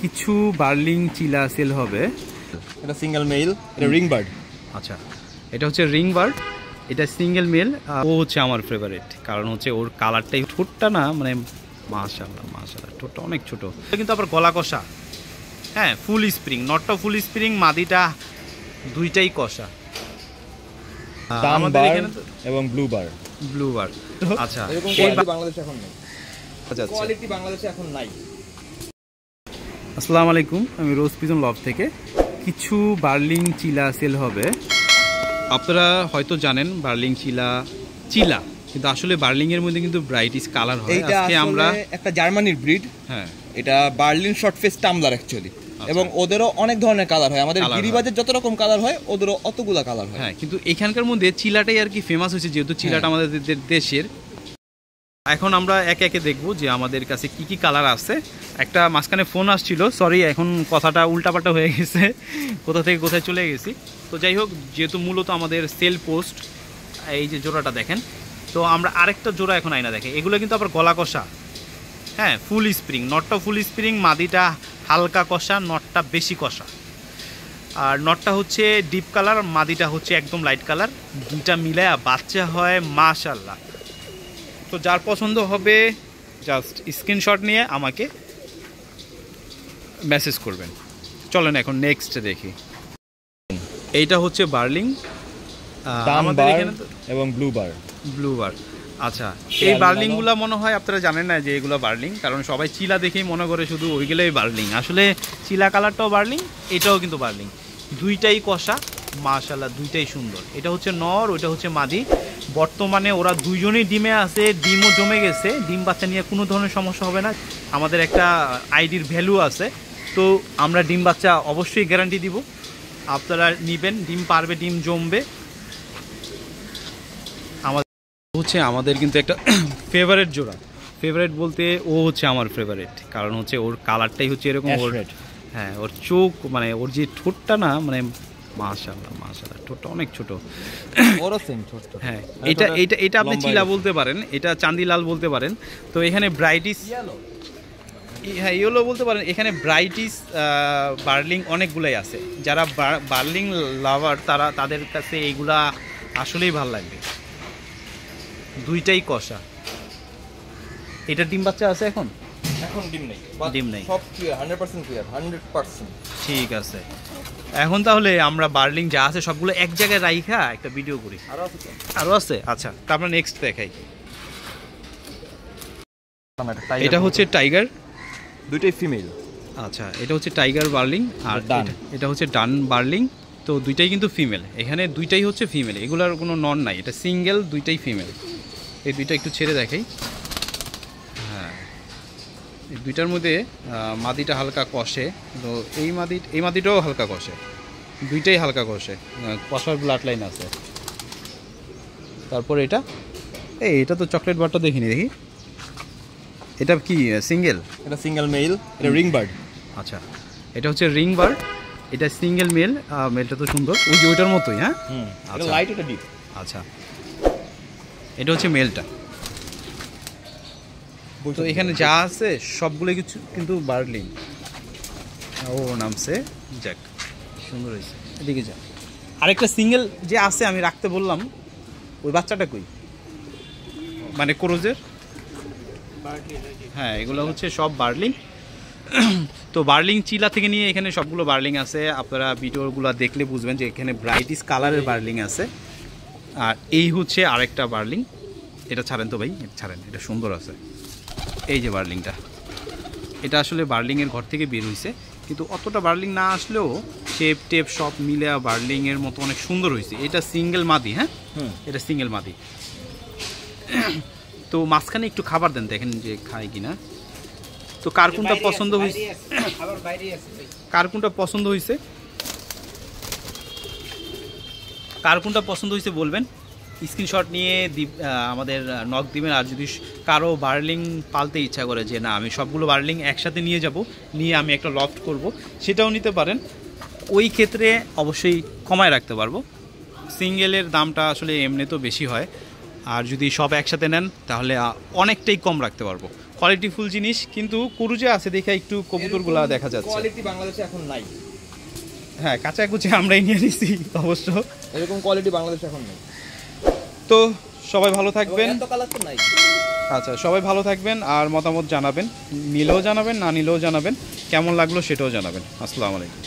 কিছু বার্লিং চিলা সেল হবে। এটা সিঙ্গেল মেল, এটা রিং বার্ড। আচ্ছা, এটা হচ্ছে রিং বার্ড, এটা সিঙ্গেল মেল। ও হচ্ছে আমার ফেভারিট, কারণ হচ্ছে ওর কালারটাই, ঠোঁটটা না মানে মাশাআল্লাহ মাশাআল্লাহ, ঠোঁটটা অনেক ছোট, কিন্তু আবার গলা কষা। হ্যাঁ, ফুল স্প্রিং, নটটা ফুল স্প্রিং, মাদিটা দুইটাই কষা। আমাদের এখানে এবং ব্লু বার। ব্লু বার, আচ্ছা, এই বাংলাদেশে এখন নেই, কোয়ালিটি বাংলাদেশে এখন নাই। আসসালামু আলাইকুম, আমি রোজ পিজন লব থেকে। কিছু বার্লিং চিলা সেল হবে। আপনারা হয়তো জানেন বার্লিং চিলা, কিন্তু আসলে বার্লিং এর মধ্যে কিন্তু ব্রাইটিশ কালার হয়। আজকে আমরা একটা জার্মানির ব্রিড, হ্যাঁ, এটা বার্লিন শর্ট ফেস টামলার অ্যাকচুয়ালি, এবং ওদেরও অনেক ধরনের কালার হয়। আমাদের গিরিবাজের যত রকম কালার হয় ওদেরও অতগুলা কালার হয়। হ্যাঁ, কিন্তু এখানকার মধ্যে চিলাটাই আর কি ফেমাস হয়েছে, যেহেতু চিলাটা আমাদের দেশের। এখন আমরা একে একে দেখবো যে আমাদের কাছে কি কি কালার আছে। একটা মাঝখানে ফোন আসছিল, সরি, এখন কথাটা উল্টাপাল্টা হয়ে গেছে, কোথা থেকে কোথায় চলে গেছি। তো যাই হোক, যেহেতু মূলত আমাদের সেল পোস্ট, এই যে জোড়াটা দেখেন, তো আমরা আরেকটা জোড়া এখন আইনা দেখে। এগুলো কিন্তু আবার গলা কষা। হ্যাঁ, ফুল স্প্রিং, নটটা ফুল স্প্রিং, মাদিটা হালকা কষা, নটটা বেশি কষা। আর নটটা হচ্ছে ডিপ কালার, মাদিটা হচ্ছে একদম লাইট কালার। দুইটা মিলায়া বাচ্চা হয় মাশাআল্লাহ। তো যার পছন্দ হবে জাস্ট স্ক্রিনশট নিয়ে আমাকে মেসেজ করবেন। চলেন এখন নেক্সট দেখি। এইটা হচ্ছে বার্লিং, আমাদের এখানে এবং ব্লু বার। আচ্ছা, এই বার্লিংগুলো মনে হয় আপনারা জানেন না যে এগুলো বার্লিং, কারণ সবাই চিলা দেখেই মনে করে শুধু ওইগুলোই বার্লিং। আসলে চিলা কালারটাও বার্লিং, এটাও কিন্তু বার্লিং। দুইটাই কষা মাশাআল্লাহ, দুইটাই সুন্দর। এটা হচ্ছে নর, ওইটা হচ্ছে মাদি। বর্তমানে ওরা দুইজনেই ডিমে আছে, ডিমও জমে গেছে। ডিম বাচ্চা নিয়ে কোনো ধরনের সমস্যা হবে না। আমাদের একটা আইডির ভ্যালু আছে, তো আমরা ডিম বাচ্চা অবশ্যই গ্যারান্টি দিব। আপনারা নেবেন, ডিম পারবে, ডিম জমবে। আমাদের কিন্তু একটা ফেভারিট জোড়া, ফেভারিট বলতে ও হচ্ছে আমার ফেভারিট, কারণ হচ্ছে ওর কালারটাই হচ্ছে এরকম। হ্যাঁ, ওর চোখ মানে ওর যে ঠোঁটটা না মানে মাশাআল্লাহ মাশাআল্লাহ, ঠোঁটটা অনেক ছোট। হ্যাঁ, এটা আপনি চিলা বলতে পারেন, এটা চান্দিলাল বলতে পারেন। তো এখানে ব্রাইটিশ, হ্যাঁ ইয়েলো বলতে পারেন। এখানে ব্রাইটিশ বার্লিং অনেকগুলাই আছে। যারা বার্লিং লাভার তাদের কাছে এইগুলা আসলেই ভালো লাগবে। দুইটাই কষা। এটা ডিম বাচ্চা আছে এখন ডিম নেই, সব ক্লিয়ার, 100% ক্লিয়ার, 100%। ঠিক আছে, এখন তাহলে আমরা বার্লিং যা আছে সবগুলো এক জায়গায় রাইখা একটা ভিডিও করি। আরো আছে? আচ্ছা, তারপর নেক্সট দেখাই। এটা হচ্ছে টাইগার, দুইটাই ফিমেল। আচ্ছা, এটা হচ্ছে টাইগার বার্লিং, আর এটা হচ্ছে ডান বার্লিং। তো দুইটাই কিন্তু ফিমেল, এখানে দুইটাই হচ্ছে ফিমেল, এগুলোর কোনো নন নাই। এটা সিঙ্গেল, দুইটাই ফিমেল। এই দুইটা একটু ছেড়ে দেখাই। হ্যাঁ, এই দুইটার মধ্যে মাদিটা হালকা কষে, তো এই মাদিটাও হালকা কষে, দুইটাই হালকা কষে, কষার ব্লাড লাইন আছে। তারপর এটা তো চকলেট বারটা দেখিনি, দেখি এটা কি সিঙ্গেল? এটা সিঙ্গেল মেল, এটা রিং বার্ড। আচ্ছা, এটা হচ্ছে রিং বার্ড, এটা সিঙ্গেল মেল। মেলটা তো সুন্দর, ওই যে ওইটার মতোই। হ্যাঁ, আচ্ছা, লাইট, এটা ডিপ। আচ্ছা, এটা হচ্ছে মেলটা। তো এখানে যা আছে সবগুলো কিছু কিন্তু বার্লিং। ও নামছে, যাক সুন্দর হয়েছে। এদিকে যা, আরেকটা সিঙ্গেল যে আছে আমি রাখতে বললাম, ওই বাচ্চাটা কই, মানে ক্রোজের। হ্যাঁ, এগুলো হচ্ছে সব বার্লিং। তো বার্লিং চিলা থেকে নিয়ে এখানে সবগুলো বার্লিং আছে। আপনারা ভিডিওগুলো দেখলে বুঝবেন যে এখানে ব্রাইটিশ কালারের বার্লিং আছে। আর এই হচ্ছে আরেকটা বার্লিং, এটা ছাড়েন তো ভাই, ছাড়েন, এটা সুন্দর আছে। এই যে বার্লিংটা, এটা আসলে বার্লিংয়ের ঘর থেকে বের হয়েছে, কিন্তু অতটা বার্লিং না আসলেও শেপ টেপ সব মিলে বার্লিংয়ের মতো অনেক সুন্দর হয়েছে। এটা সিঙ্গেল মাদি। হ্যাঁ, এটা সিঙ্গেল মাদি। তো মাঝখানে একটু খাবার দেন, দেখেন যে খায় কিনা। তো কার কোনটা পছন্দ হয়েছে, কার কোনটা পছন্দ হয়েছে বলবেন, স্ক্রিনশট নিয়ে আমাদের নক দিবেন। আর যদি কারো বার্লিং পালতে ইচ্ছা করে যে না আমি সবগুলো বার্লিং একসাথে নিয়ে আমি একটা লফট করব, সেটাও নিতে পারেন। ওই ক্ষেত্রে অবশ্যই কমায় রাখতে পারবো। সিঙ্গেলের দামটা আসলে এমনি তো বেশি হয়, আর যদি সব একসাথে নেন তাহলে অনেকটাই কম রাখতে পারবো। কোয়ালিটিফুল জিনিস, কিন্তু কুরুজে আছে দেখে একটু কবুতরগুলা দেখা যাচ্ছে। কোয়ালিটি বাংলাদেশে এখন নাই। হ্যাঁ, কাঁচা কুচে আমরাই নিয়ে নিছি অবশ্য, এরকম কোয়ালিটি বাংলাদেশে এখন নেই। তো সবাই ভালো থাকবেন। এত কালার তো নাই। আচ্ছা, সবাই ভালো থাকবেন আর মতামত জানাবেন, নিলেও জানাবেন, না নিলেও জানাবেন, কেমন লাগলো সেটাও জানাবেন। আসসালামু আলাইকুম।